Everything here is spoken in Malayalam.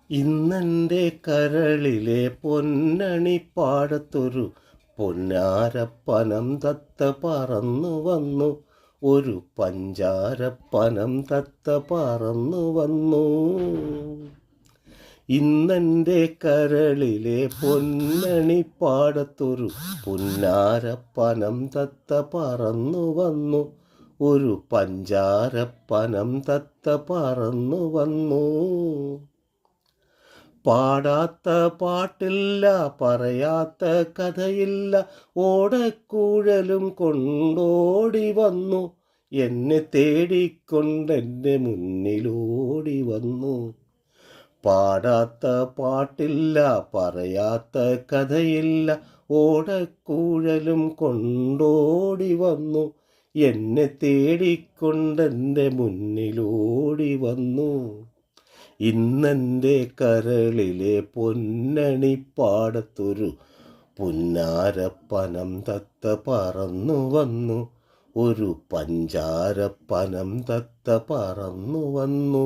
ഇന്നെൻ്റെ കരളിലെ പൊന്നണിപ്പാടത്തൊരു പൊന്നാരപ്പനം തത്ത പറന്നു വന്നു. ഒരു പഞ്ചാരപ്പനം തത്ത പറന്നു വന്നു. ഇന്നെൻ്റെ കരളിലെ പൊന്നണിപ്പാടത്തൊരു പൊന്നാരപ്പനം തത്ത പറന്നു വന്നു. ഒരു പഞ്ചാരപ്പനം തത്ത പറന്നു വന്നു. പാടാത്ത പാട്ടില്ല, പറയാത്ത കഥയില്ല, ഓടക്കുഴലും കൊണ്ടോടി വന്നു. എന്നെ തേടിക്കൊണ്ടെൻ്റെ മുന്നിലോടി വന്നു. പാടാത്ത പാട്ടില്ല, പറയാത്ത കഥയില്ല, ഓടക്കുഴലും കൊണ്ടോടി വന്നു. എന്നെ തേടിക്കൊണ്ടെൻ്റെ മുന്നിലോടി വന്നു. ഇന്നെൻ്റെ കരളിലെ പൊന്നണിപ്പാടത്തൊരു പുന്നാരപ്പനം തത്ത പറന്നു വന്നു. ഒരു പഞ്ചാരപ്പനം തത്ത പറന്നു വന്നു.